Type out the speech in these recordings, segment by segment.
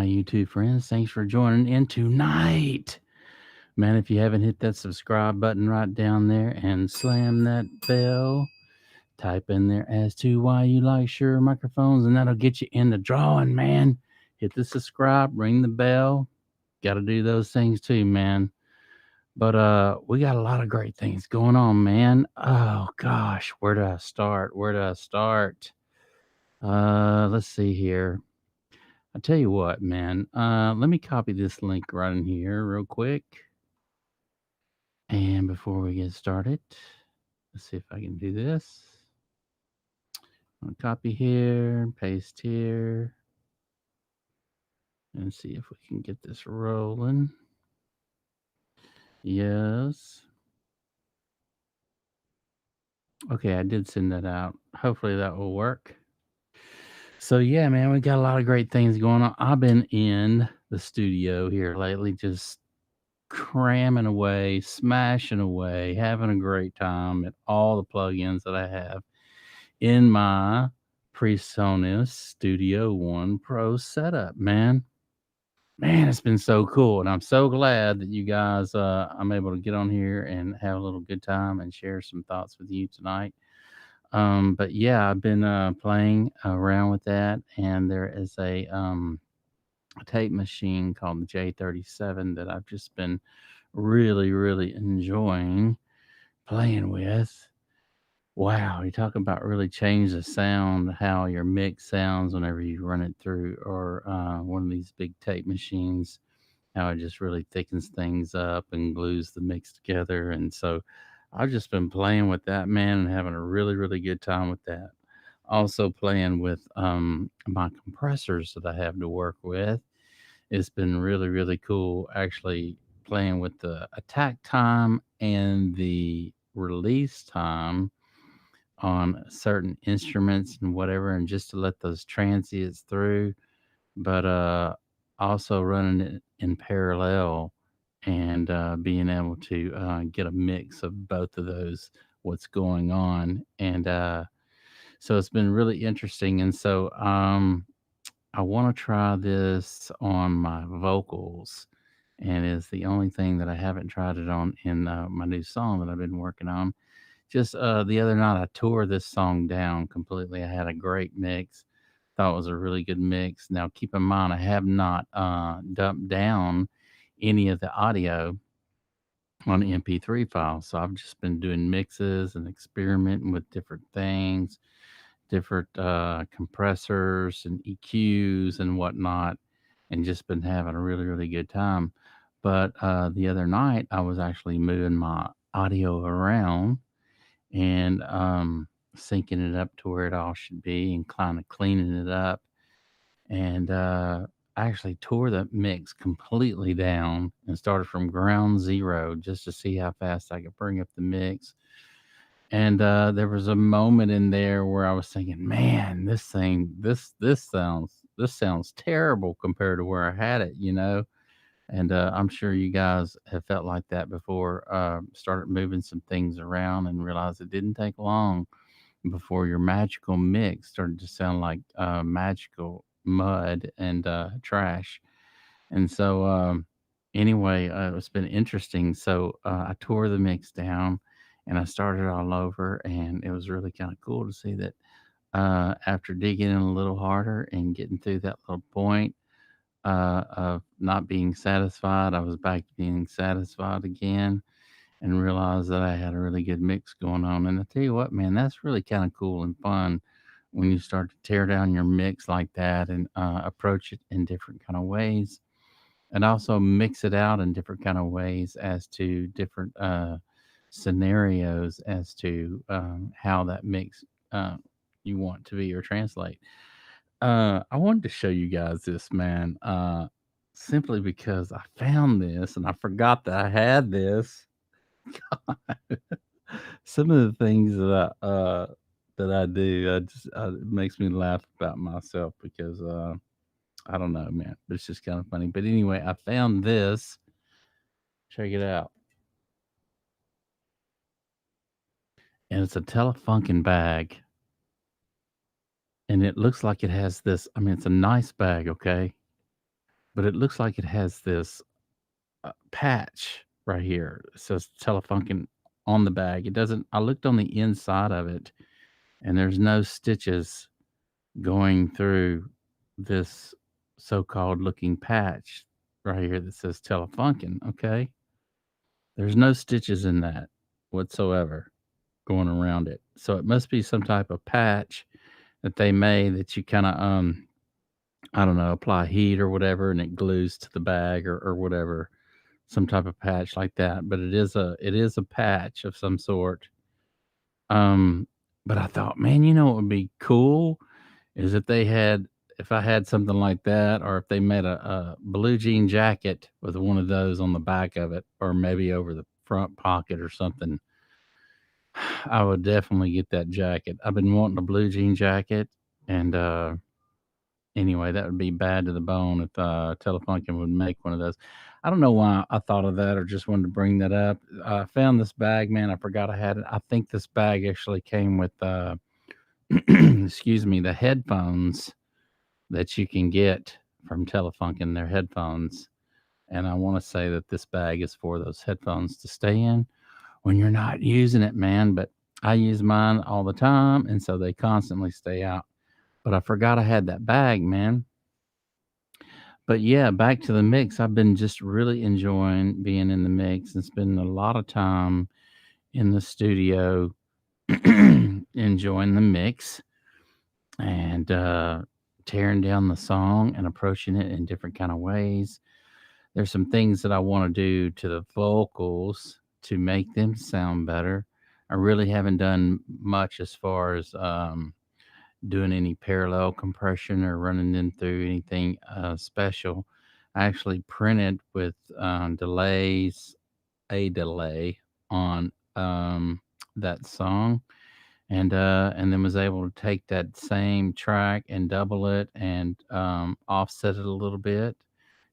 my YouTube friends. Thanks for joining in tonight. Man, if you haven't hit that subscribe button right down there and slam that bell, type in there as to why you like Shure microphones, and that'll get you in the drawing, man. Hit the subscribe, ring the bell. Got to do those things too, man. But we got a lot of great things going on, man. Oh gosh, where do I start? Where do I start? Let's see here. I tell you what, man. Let me copy this link right in here real quick. And before we get started, let's see if I can do this. I'll copy here, paste here, and see if we can get this rolling. Yes. Okay, I did send that out. Hopefully that will work. So yeah, man, we got a lot of great things going on. I've been in the studio here lately, just cramming away, smashing away, having a great time at all the plugins that I have in my PreSonus Studio One Pro setup, man. Man, it's been so cool, and I'm so glad that you guys, I'm able to get on here and have a little good time and share some thoughts with you tonight. But yeah, I've been playing around with that, and there is a tape machine called the J37 that I've just been really, really enjoying playing with. Wow, you talk about really change the sound, how your mix sounds whenever you run it through, or one of these big tape machines, how it just really thickens things up and glues the mix together. And so I've just been playing with that, man, and having a really, really good time with that. Also playing with my compressors that I have to work with. It's been really, really cool actually playing with the attack time and the release time on certain instruments and whatever, and just to let those transients through, but also running it in parallel and being able to get a mix of both of those, what's going on. And so it's been really interesting. And so I want to try this on my vocals, and it's the only thing that I haven't tried it on in my new song that I've been working on. Just the other night, I tore this song down completely. I had a great mix. Thought it was a really good mix. Now, keep in mind, I have not dumped down any of the audio on the MP3 file. So I've just been doing mixes and experimenting with different things, different compressors and EQs and whatnot, and just been having a really, really good time. But the other night, I was actually moving my audio around and syncing it up to where it all should be and kind of cleaning it up. And I actually tore the mix completely down and started from ground zero just to see how fast I could bring up the mix. And there was a moment in there where I was thinking, man, this sounds terrible compared to where I had it, you know. And I'm sure you guys have felt like that before. Started moving some things around and realized it didn't take long before your magical mix started to sound like magical mud and trash. And so, anyway, it's been interesting. So I tore the mix down and I started all over, and it was really kind of cool to see that after digging in a little harder and getting through that little point of not being satisfied, I was back to being satisfied again and realized that I had a really good mix going on. And I tell you what, man, that's really kind of cool and fun when you start to tear down your mix like that and approach it in different kind of ways, and also mix it out in different kind of ways as to different scenarios as to how that mix you want to be or translate. I wanted to show you guys this, man, simply because I found this and I forgot that I had this. Some of the things that I do, it makes me laugh about myself because I don't know, man, but it's just kind of funny. But anyway, I found this. Check it out, and it's a Telefunken bag, and it looks like it has this. I mean, it's a nice bag, okay, but it looks like it has this patch right here. It says Telefunken on the bag. It doesn't. I looked on the inside of it, and there's no stitches going through this so-called looking patch right here that says Telefunken. Okay, there's no stitches in that whatsoever going around it. So it must be some type of patch that they made that you kind of I don't know, apply heat or whatever, and it glues to the bag or whatever, some type of patch like that. But it is a patch of some sort. Um, but I thought, man, what would be cool is if I had something like that, or if they made a blue jean jacket with one of those on the back of it, or maybe over the front pocket or something. I would definitely get that jacket. I've been wanting a blue jean jacket, and anyway, that would be bad to the bone if Telefunken would make one of those. I don't know why I thought of that or just wanted to bring that up. I found this bag, man. I forgot I had it. I think this bag actually came with, excuse me, the headphones that you can get from Telefunken, their headphones. And I want to say that this bag is for those headphones to stay in when you're not using it, man. But I use mine all the time, and so they constantly stay out. But I forgot I had that bag, man. But yeah, back to the mix. I've been just really enjoying being in the mix and spending a lot of time in the studio enjoying the mix and tearing down the song and approaching it in different kind of ways. There's some things that I want to do to the vocals to make them sound better. I really haven't done much as far as doing any parallel compression or running them through anything special. I actually printed with a delay on that song, and then was able to take that same track and double it and offset it a little bit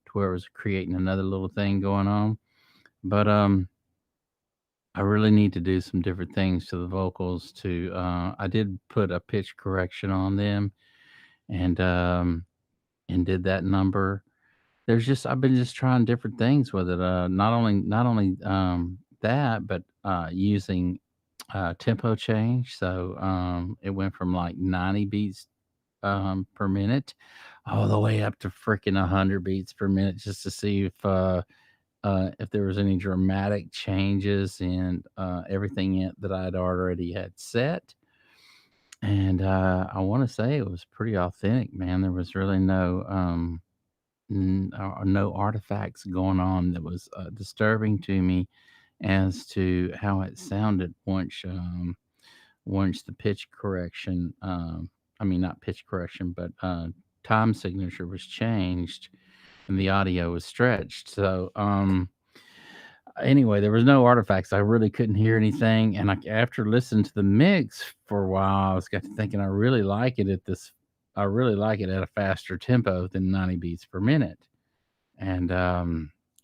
to where it was creating another little thing going on. But I really need to do some different things to the vocals. To I did put a pitch correction on them, and and did that number. I've been just trying different things with it. Not only that, but using tempo change. So it went from like 90 beats per minute all the way up to freaking 100 beats per minute just to see if there was any dramatic changes in everything that I'd already had set. And I want to say it was pretty authentic, man. There was really no artifacts going on that was disturbing to me as to how it sounded once the pitch correction, I mean not pitch correction, but time signature was changed and the audio was stretched. So anyway, there was no artifacts. I really couldn't hear anything, and after listening to the mix for a while, I was got to thinking I really like it at this. I really like it at a faster tempo than 90 beats per minute. And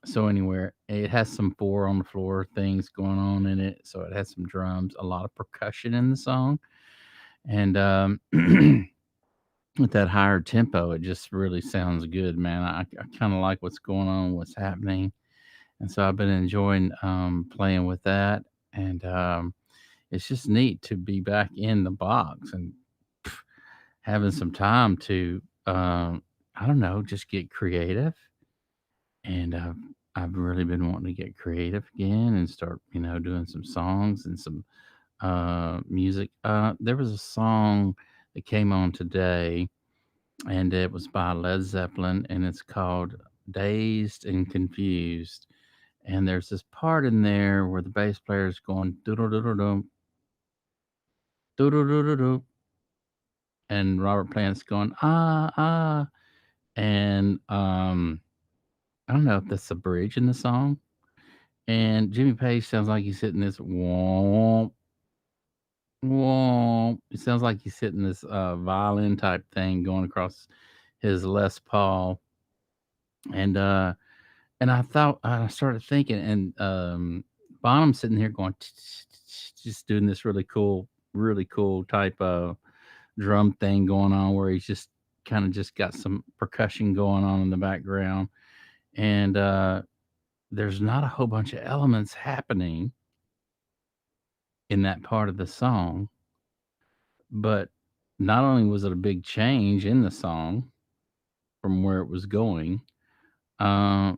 so anywhere it has some four on the floor things going on in it. So it has some drums, a lot of percussion in the song. And with that higher tempo, it just really sounds good, man. I kind of like what's going on, what's happening. And so I've been enjoying playing with that. And it's just neat to be back in the box and having some time to, I don't know, just get creative. And I've really been wanting to get creative again and start, doing some songs and some music. There was a song that came on today, and it was by Led Zeppelin, and it's called "Dazed and Confused." And there's this part in there where the bass player is going doodle doodle doo doodle doodle doo, and Robert Plant's going ah ah, and I don't know if that's the bridge in the song. And Jimmy Page sounds like he's hitting this womp womp. It sounds like he's hitting this violin type thing going across his Les Paul. And I thought I started thinking, and Bonham's sitting here going just doing this really cool type of drum thing going on where he's just kind of just got some percussion going on in the background, and there's not a whole bunch of elements happening in that part of the song, but not only was it a big change in the song from where it was going, uh,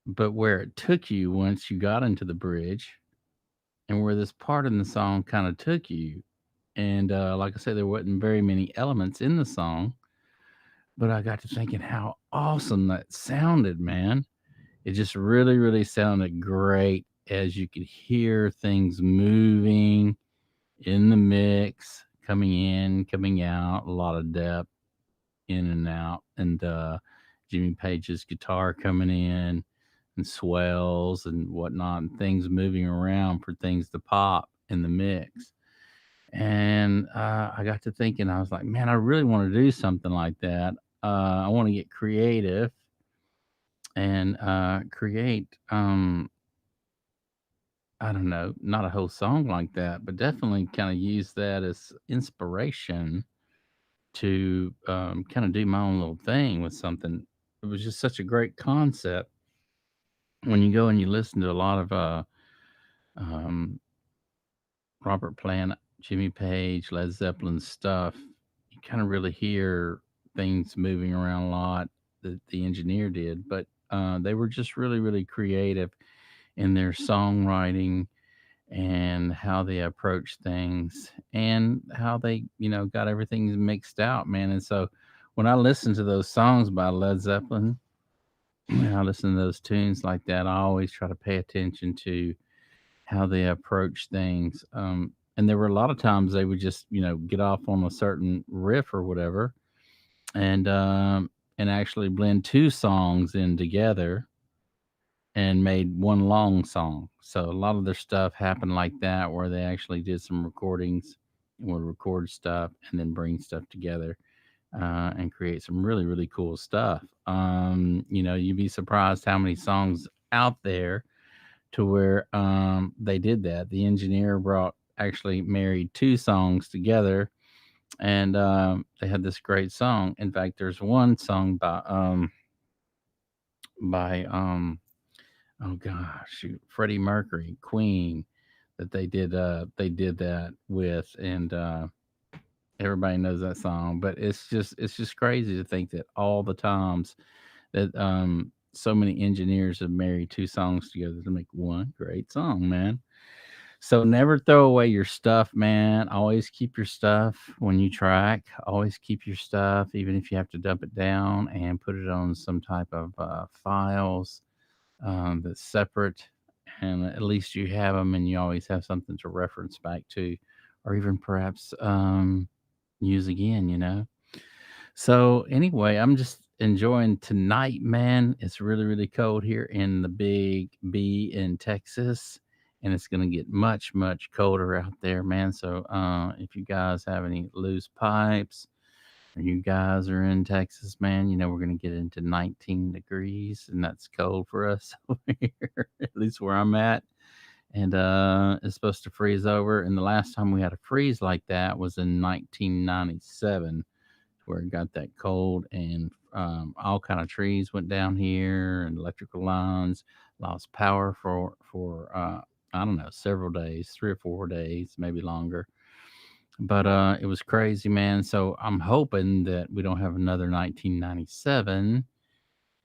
but where it took you once you got into the bridge and where this part in the song kind of took you. And like I said, there wasn't very many elements in the song, but I got to thinking how awesome that sounded, man. It just really, really sounded great as you could hear things moving in the mix, coming in, coming out, a lot of depth in and out, and Jimmy Page's guitar coming in and swells and whatnot, and things moving around for things to pop in the mix. And I got to thinking, I was like, man, I really want to do something like that. I want to get creative and create, I don't know, not a whole song like that, but definitely kind of use that as inspiration to kind of do my own little thing with something. It was just such a great concept. When you go and you listen to a lot of um, Robert Plant, Jimmy Page, Led Zeppelin stuff, you kind of really hear things moving around a lot that the engineer did, but they were just really, really creative in their songwriting and how they approach things and how they, got everything mixed out, man. And so when I listen to those songs by Led Zeppelin, when I listen to those tunes like that, I always try to pay attention to how they approach things. And there were a lot of times they would just, get off on a certain riff or whatever, and actually blend two songs in together and made one long song. So a lot of their stuff happened like that, where they actually did some recordings and would record stuff and then bring stuff together and create some really, really cool stuff. You'd be surprised how many songs out there to where they did that. The engineer brought actually married two songs together, and they had this great song. In fact, there's one song by oh gosh, shoot, Freddie Mercury, Queen, that they did that with, and everybody knows that song. But it's just crazy to think that all the times that so many engineers have married two songs together to make one great song, man. So never throw away your stuff, man. Always keep your stuff when you track. Always keep your stuff, even if you have to dump it down and put it on some type of files that's separate. And at least you have them, and you always have something to reference back to, or even perhaps use again. So anyway, I'm just enjoying tonight, man. It's really, really cold here in the Big B in Texas, and it's going to get much, much colder out there, man. So if you guys have any loose pipes, or you guys are in Texas, man, we're going to get into 19 degrees, and that's cold for us over here, at least where I'm at. And it's supposed to freeze over. And the last time we had a freeze like that was in 1997, where it got that cold, and all kind of trees went down here, and electrical lines lost power for I don't know, several days, 3 or 4 days, maybe longer. But it was crazy, man. So I'm hoping that we don't have another 1997,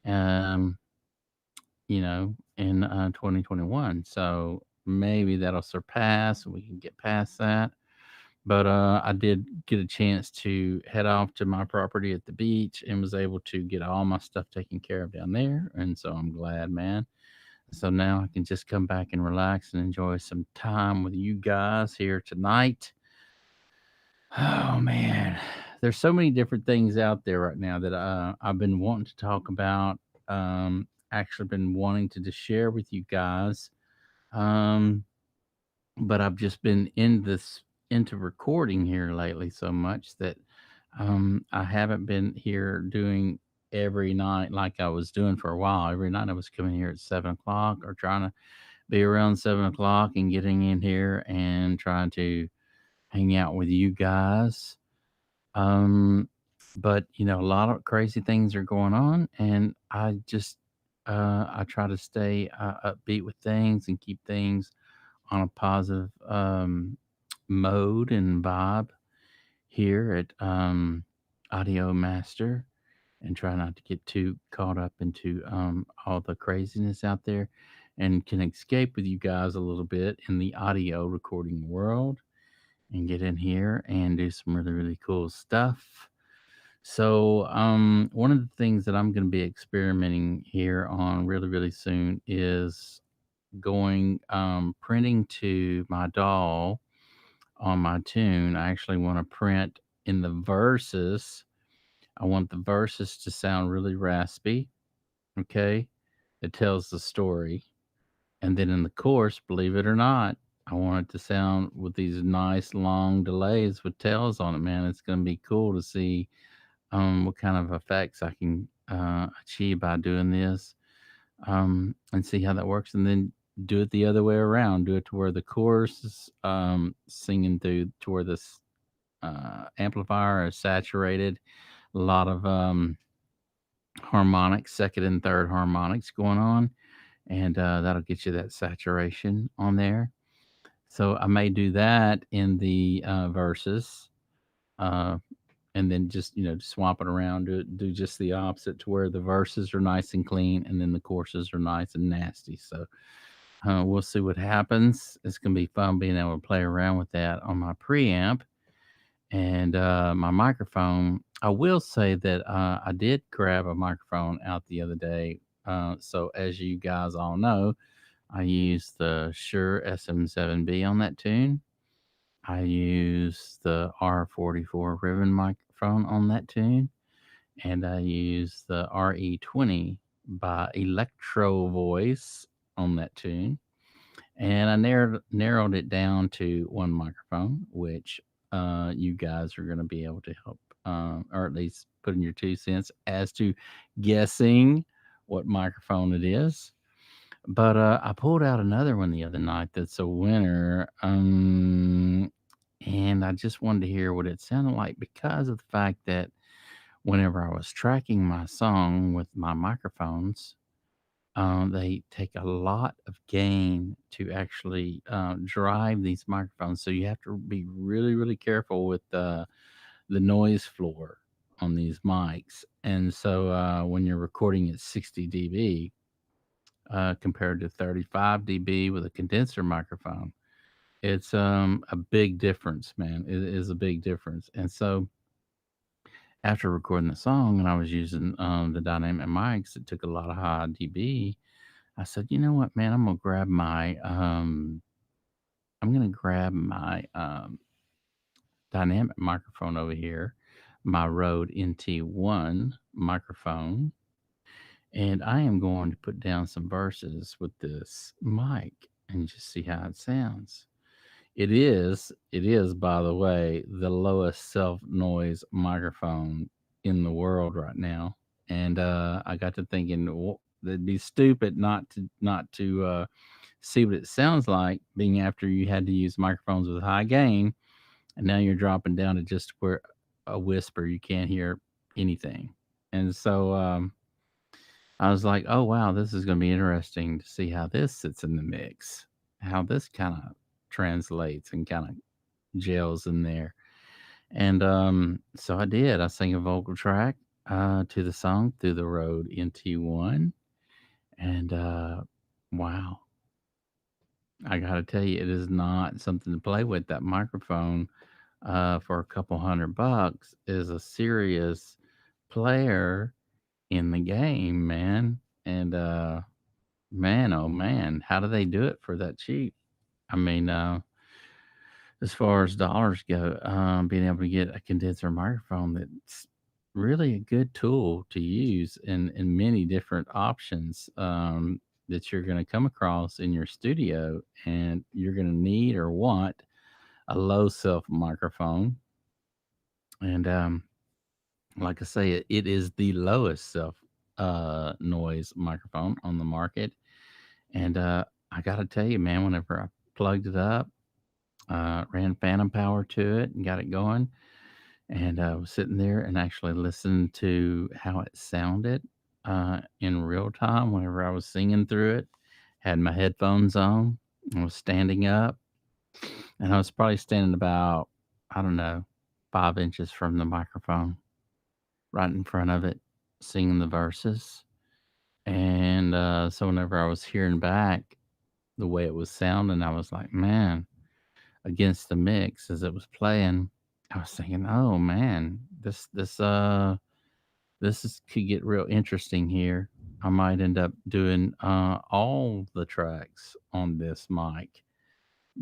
um, in 2021. So maybe that'll surpass, and we can get past that. But I did get a chance to head off to my property at the beach and was able to get all my stuff taken care of down there. And so I'm glad, man. So now I can just come back and relax and enjoy some time with you guys here tonight. Oh, man. There's so many different things out there right now that I've been wanting to talk about. Actually, been wanting to just share with you guys. Um, but I've just been into recording here lately so much that I haven't been here doing every night like I was doing for a while. Every night I was coming here at 7 o'clock, or trying to be around 7 o'clock and getting in here and trying to hang out with you guys. Um, But a lot of crazy things are going on, and I try to stay upbeat with things and keep things on a positive mode and vibe here at Audio Master, and try not to get too caught up into all the craziness out there, and can escape with you guys a little bit in the audio recording world and get in here and do some really, really cool stuff. So, one of the things that I'm going to be experimenting here on really, really soon is going printing to my doll on my tune. I actually want to print in the verses. I want the verses to sound really raspy. Okay, it tells the story, and then in the chorus, believe it or not, I want it to sound with these nice long delays with tails on it. Man, it's going to be cool to see what kind of effects I can achieve by doing this, and see how that works. And then do it the other way around. Do it to where the chorus is singing through to where this amplifier is saturated. A lot of harmonics, second and third harmonics going on, and that'll get you that saturation on there. So I may do that in the verses. Uh, and then just just swap it around, do just the opposite to where the verses are nice and clean and then the choruses are nice and nasty. So we'll see what happens. It's gonna be fun being able to play around with that on my preamp and my microphone. I will say that I did grab a microphone out the other day. So as you guys all know, I used the Shure SM7B on that tune. I use the R44 ribbon microphone on that tune, and I use the RE20 by Electro Voice on that tune. And I narrowed it down to one microphone, which you guys are going to be able to help, or at least put in your 2 cents as to guessing what microphone it is. But I pulled out another one the other night that's a winner. And I just wanted to hear what it sounded like because of the fact that whenever I was tracking my song with my microphones, they take a lot of gain to actually drive these microphones. So you have to be really, really careful with the noise floor on these mics. And so when you're recording at 60 dB compared to 35 dB with a condenser microphone, it's a big difference, man. It is a big difference. And so after recording the song and I was using the dynamic mics that took a lot of high dB, I said, you know what, man, I'm gonna grab my dynamic microphone over here, my Rode NT1 microphone, and I am going to put down some verses with this mic and just see how it sounds. It is, by the way, the lowest self noise microphone in the world right now. And I got to thinking, that'd be stupid not to see what it sounds like, being after you had to use microphones with high gain, and now you're dropping down to just where a whisper, you can't hear anything. And so I was like, oh wow, this is going to be interesting to see how this sits in the mix, how this kind of translates and kind of gels in there. And so I did. I sang a vocal track to the song through the Rode NT1. And wow, I got to tell you, it is not something to play with. That microphone for a couple $100 is a serious player in the game, man. And man, oh man, how do they do it for that cheap? I mean, as far as dollars go, being able to get a condenser microphone that's really a good tool to use in many different options that you're going to come across in your studio, and you're going to need or want a low self microphone. And like I say, it is the lowest self noise microphone on the market. And I got to tell you, man, whenever I plugged it up, ran phantom power to it and got it going. And I was sitting there and actually listened to how it sounded in real time whenever I was singing through it. Had my headphones on. I was standing up, and I was probably standing about, I don't know, 5 inches from the microphone, right in front of it, singing the verses. And so whenever I was hearing back the way it was sounding, I was like, man, against the mix as it was playing, I was thinking, oh man, this could get real interesting here. I might end up doing all the tracks on this mic,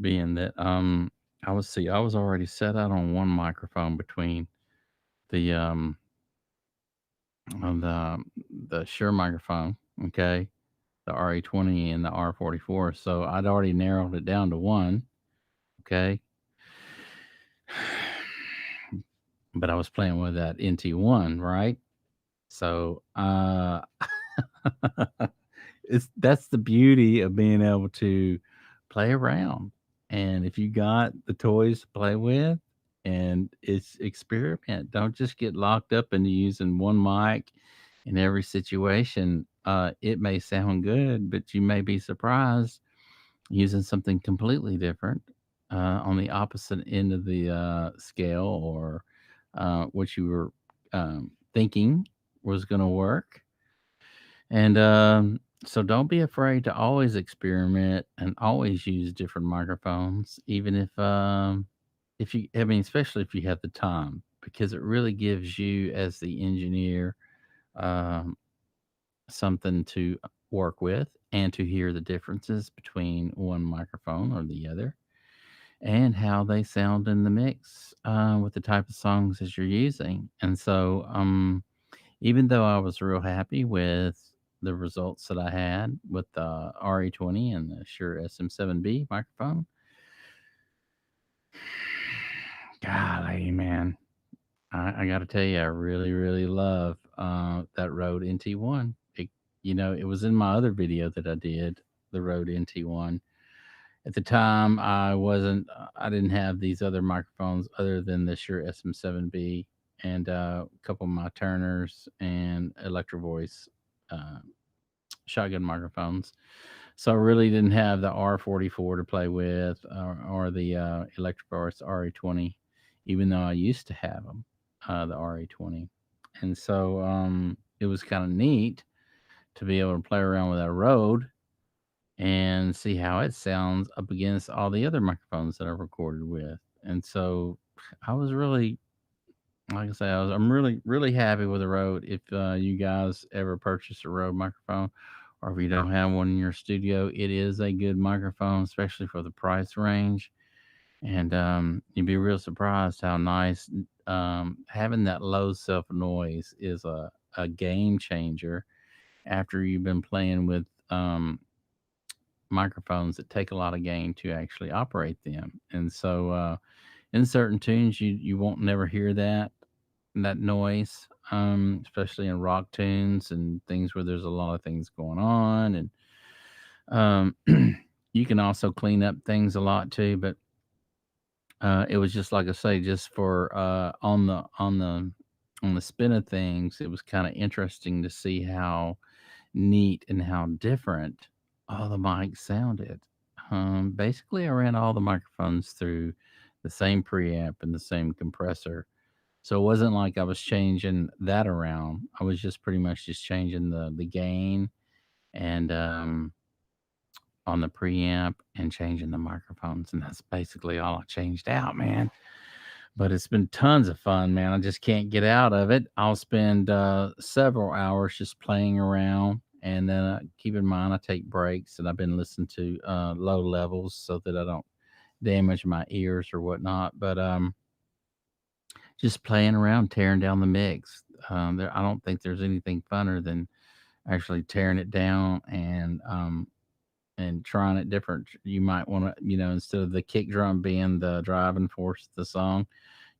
being that I was already set out on one microphone between the on the Shure microphone, okay, the RE20 and the R44. So I'd already narrowed it down to one, okay. But I was playing with that NT1, right? So that's the beauty of being able to play around. And if you got the toys to play with, and it's experiment. Don't just get locked up into using one mic in every situation. It may sound good, but you may be surprised using something completely different on the opposite end of the scale, or what you were thinking was going to work. And so don't be afraid to always experiment and always use different microphones, even if you, I mean, especially if you have the time, because it really gives you as the engineer um, something to work with and to hear the differences between one microphone or the other, and how they sound in the mix with the type of songs that you're using. And so, even though I was real happy with the results that I had with the RE20 and the Shure SM7B microphone, golly, man, I got to tell you, I really, really love that Rode NT1. It was in my other video that I did, the Rode NT1. At the time, I didn't have these other microphones other than the Shure SM7B and a couple of my Turners and Electro Voice uh, shotgun microphones. So I really didn't have the R44 to play with, or the Electro Voice RE20, even though I used to have them, the RE20. And so it was kind of neat to be able to play around with that Rode and see how it sounds up against all the other microphones that I've recorded with. And so I was really, like I say, I'm really, really happy with the Rode. If you guys ever purchase a Rode microphone, or if you don't have one in your studio, it is a good microphone, especially for the price range. And you'd be real surprised how nice having that low self noise is a game changer after you've been playing with microphones that take a lot of gain to actually operate them. And so in certain tunes, you won't never hear that noise, especially in rock tunes and things where there's a lot of things going on. And you can also clean up things a lot too. But it was just like I say, just for on the spin of things, it was kind of interesting to see how neat and how different all the mics sounded. Basically, I ran all the microphones through the same preamp and the same compressor. So it wasn't like I was changing that around. I was just pretty much just changing the gain and on the preamp and changing the microphones. And that's basically all I changed out, man. But it's been tons of fun, man. I just can't get out of it. I'll spend several hours just playing around. And then keep in mind, I take breaks, and I've been listening to low levels so that I don't damage my ears or whatnot. But just playing around, tearing down the mix. I don't think there's anything funner than actually tearing it down and trying it different. You might want to, instead of the kick drum being the driving force of the song,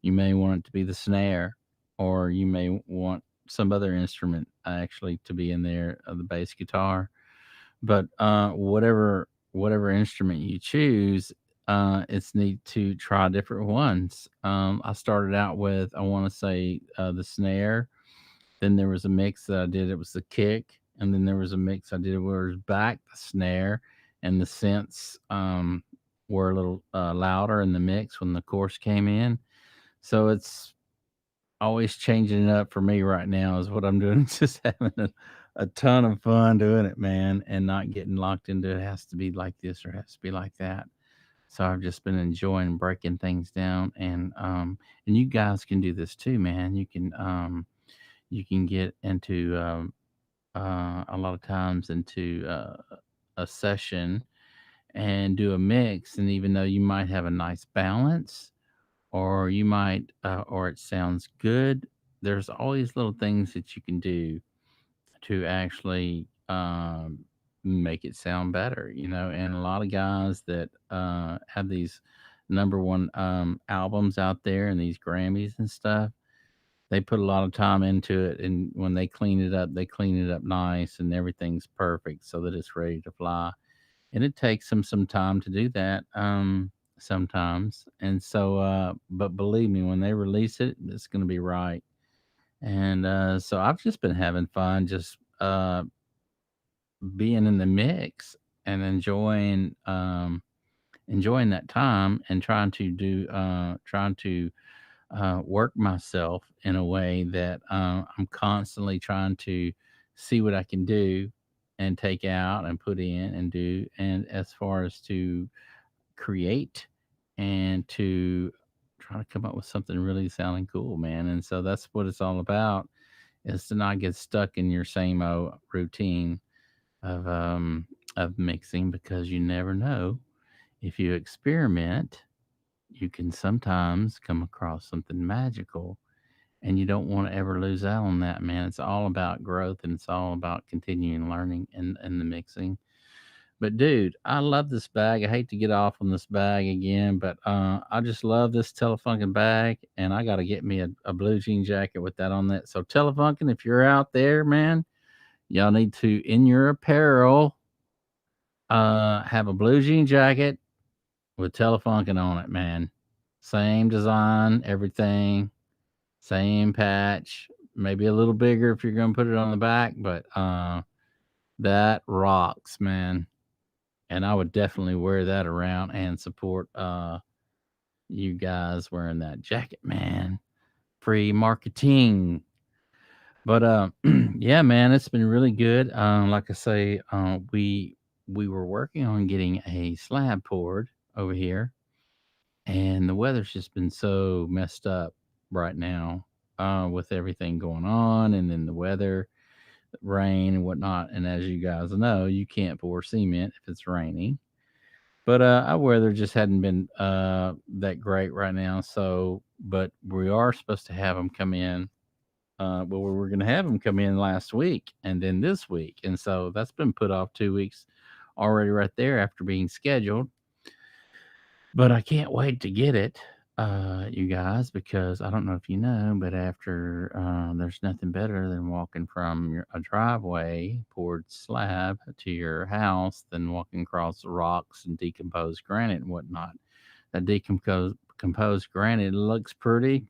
you may want it to be the snare, or you may want some other instrument actually to be in there, the bass guitar. But whatever instrument you choose, it's neat to try different ones. I started out with, I want to say, the snare. Then there was a mix that I did. It was the kick, and then there was a mix I did where it was back the snare, and the synths were a little louder in the mix when the chorus came in. So it's always changing it up for me right now is what I'm doing. Just having a ton of fun doing it, man, and not getting locked into it has to be like this or has to be like that. So I've just been enjoying breaking things down, and you guys can do this too, man. You can get into a lot of times into a session and do a mix, and even though you might have a nice balance or you might or it sounds good, there's always little things that you can do to actually make it sound better, and a lot of guys that have these number one albums out there and these Grammys and stuff, they put a lot of time into it, and when they clean it up, they clean it up nice and everything's perfect so that it's ready to fly. And it takes them some time to do that, sometimes. And so, but believe me, when they release it, it's going to be right. And so I've just been having fun, just being in the mix and enjoying that time and trying to work myself in a way that I'm constantly trying to see what I can do and take out and put in and do. And as far as to create and to try to come up with something really sounding cool, man. And so that's what it's all about, is to not get stuck in your same old routine of mixing, because you never know, if you experiment you can sometimes come across something magical, and you don't want to ever lose out on that, man. It's all about growth, and it's all about continuing learning and the mixing. But dude, I love this bag. I hate to get off on this bag again, but I just love this Telefunken bag, and I got to get me a blue jean jacket with that on that. So Telefunken, if you're out there, man, y'all need to, in your apparel, have a blue jean jacket with Telefunken on it, man. Same design, everything, same patch, maybe a little bigger if you're gonna put it on the back, but that rocks, man. And I would definitely wear that around and support you guys wearing that jacket, man. Free marketing. But yeah, man, it's been really good. Like I say, we were working on getting a slab poured over here, and the weather's just been so messed up right now, with everything going on, and then the weather, rain and whatnot. And as you guys know, you can't pour cement if it's raining. But our weather just hadn't been that great right now. So, but we are supposed to have them come in. Well, we were going to have them come in last week and then this week, and so that's been put off 2 weeks already, right there, after being scheduled. But I can't wait to get it, you guys, because I don't know if you know, but after there's nothing better than walking from a driveway poured slab to your house than walking across rocks and decomposed granite and whatnot. That decomposed granite looks pretty.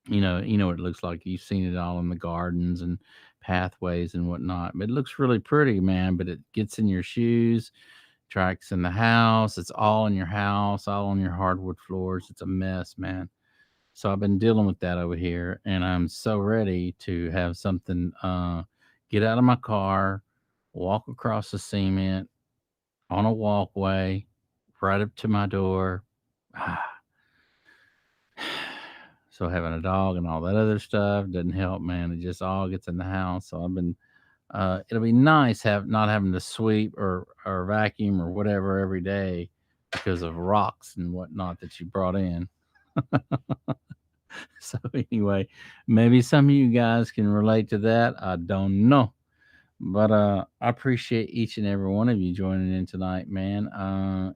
You know what it looks like. You've seen it all in the gardens and pathways and whatnot. But it looks really pretty, man. But it gets in your shoes, tracks in the house. It's all in your house, all on your hardwood floors. It's a mess, man. So I've been dealing with that over here, and I'm so ready to have something. Get out of my car, walk across the cement on a walkway, right up to my door. So having a dog and all that other stuff doesn't help, man. It just all gets in the house. So I've been it'll be nice not having to sweep or vacuum or whatever every day because of rocks and whatnot that you brought in. So anyway, maybe some of you guys can relate to that. I don't know. But I appreciate each and every one of you joining in tonight, man.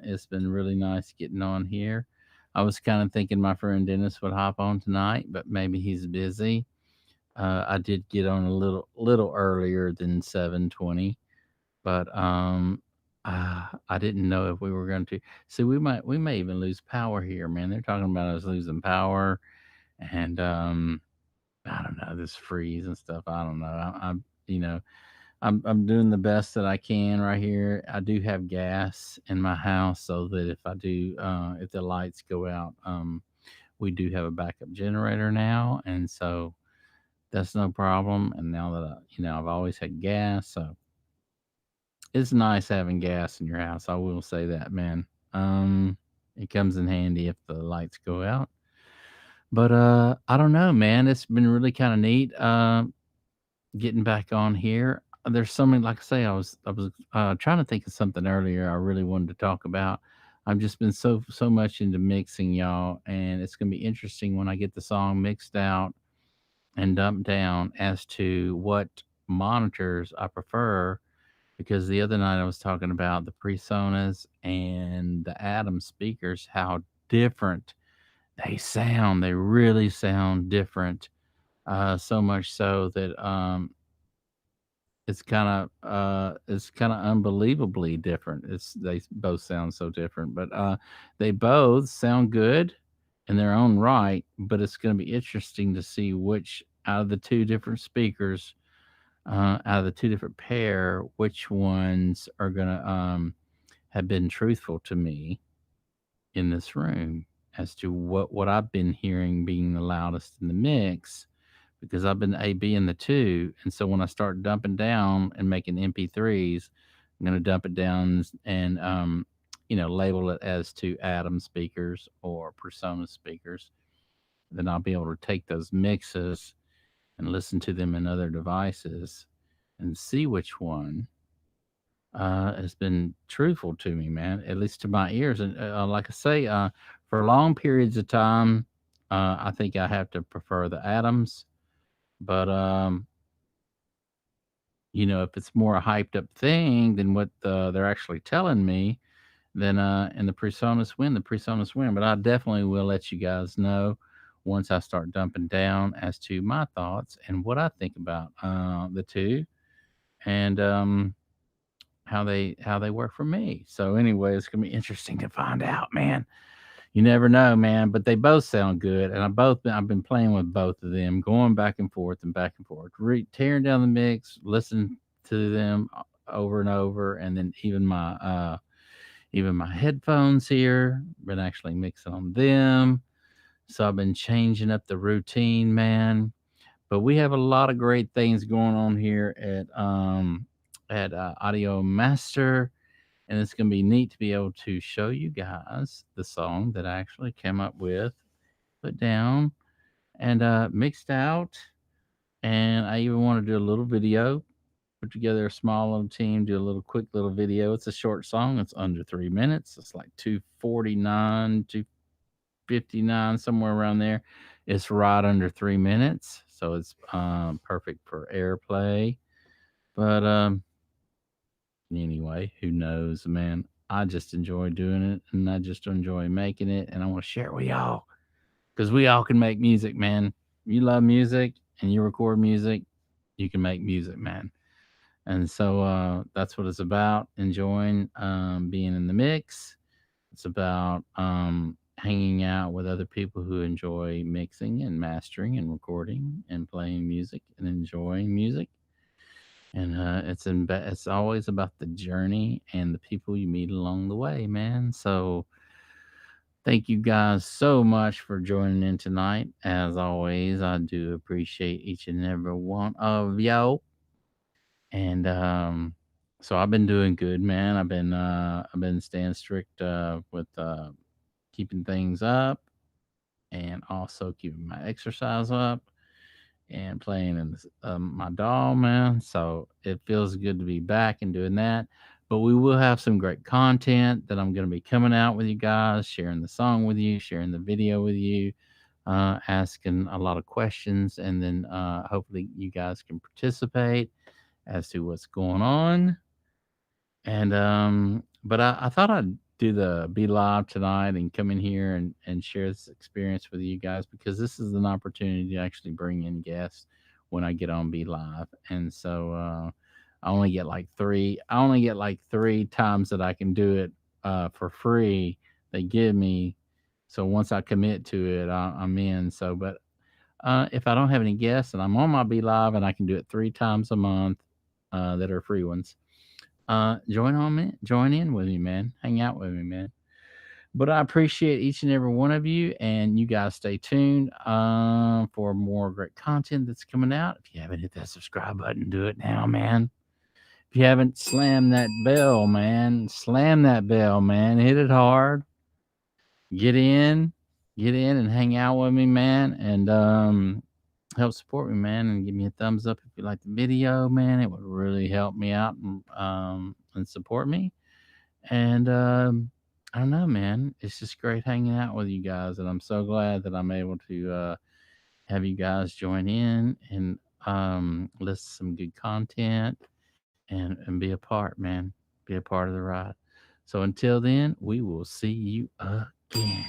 It's been really nice getting on here. I was kind of thinking my friend Dennis would hop on tonight, but maybe he's busy. I did get on a little earlier than 7:20, but I didn't know if we were going to. See, we may even lose power here, man. They're talking about us losing power, and I don't know, this freeze and stuff. I don't know. I'm you know I'm doing the best that I can right here. I do have gas in my house, so that if the lights go out, we do have a backup generator now, and so that's no problem. And now that I've always had gas, so it's nice having gas in your house. I will say that, man. It comes in handy if the lights go out. But I don't know, man. It's been really kind of neat. Getting back on here. There's so many, like I say, I was trying to think of something earlier I really wanted to talk about. I've just been so much into mixing, y'all, and it's gonna be interesting when I get the song mixed out and dumped down as to what monitors I prefer. Because the other night I was talking about the PreSonus and the Atom speakers, how different they sound. They really sound different. So much so that it's kind of unbelievably different. They both sound so different, but they both sound good in their own right. But it's going to be interesting to see which out of the two different speakers, out of the two different pair, which ones are going to have been truthful to me in this room as to what I've been hearing being the loudest in the mix, because I've been AB in the two. And so when I start dumping down and making MP3s, I'm going to dump it down and, label it as two Atom speakers or Persona speakers. Then I'll be able to take those mixes and listen to them in other devices and see which one has been truthful to me, man, at least to my ears. And like I say, for long periods of time, I think I have to prefer the Atoms. But if it's more a hyped up thing than what they're actually telling me, then and the PreSonus win. But I definitely will let you guys know once I start dumping down as to my thoughts and what I think about the two, and how they work for me. So anyway, it's gonna be interesting to find out, man. You never know, man. But they both sound good, and I've been playing with both of them, going back and forth and back and forth, tearing down the mix, listening to them over and over, and then even my headphones here, been actually mixing on them. So I've been changing up the routine, man. But we have a lot of great things going on here at Audio Master, and it's going to be neat to be able to show you guys the song that I actually came up with, put down, and mixed out. And I even want to do a little video, put together a small little team, do a little quick little video. It's a short song. It's under 3 minutes. It's like 249, 259, somewhere around there. It's right under 3 minutes. So it's perfect for airplay. But anyway, who knows, man? I just enjoy doing it, and I just enjoy making it, and I want to share it with y'all because we all can make music, man. You love music and you record music, you can make music, man. And so that's what it's about. Enjoying being in the mix. It's about hanging out with other people who enjoy mixing and mastering and recording and playing music and enjoying music. And it's always about the journey and the people you meet along the way, man. So thank you guys so much for joining in tonight. As always, I do appreciate each and every one of y'all. And so I've been doing good, man. I've been staying strict with keeping things up, and also keeping my exercise up, and playing in my doll, man. So it feels good to be back and doing that. But we will have some great content that I'm going to be coming out with you guys, sharing the song with you, sharing the video with you, asking a lot of questions, and then hopefully you guys can participate as to what's going on. And but I thought I'd do the be live tonight and come in here and share this experience with you guys, because this is an opportunity to actually bring in guests when I get on be live. And so I only get like three. I only get like 3 times that I can do it for free. They give me. So once I commit to it, I'm in. So, but if I don't have any guests and I'm on my Be Live and I can do it 3 times a month that are free ones, join in with me, man. Hang out with me, man. But I appreciate each and every one of you, and you guys stay tuned for more great content that's coming out. If you haven't hit that subscribe button, do it now, man. If you haven't, slam that bell, man. Slam that bell, man. Hit it hard. Get in, and hang out with me, man, and help support me, man, and give me a thumbs up if you like the video, man. It would really help me out and support me. And I don't know, man. It's just great hanging out with you guys, and I'm so glad that I'm able to have you guys join in and listen to some good content and be a part, man. Be a part of the ride. So until then, we will see you again.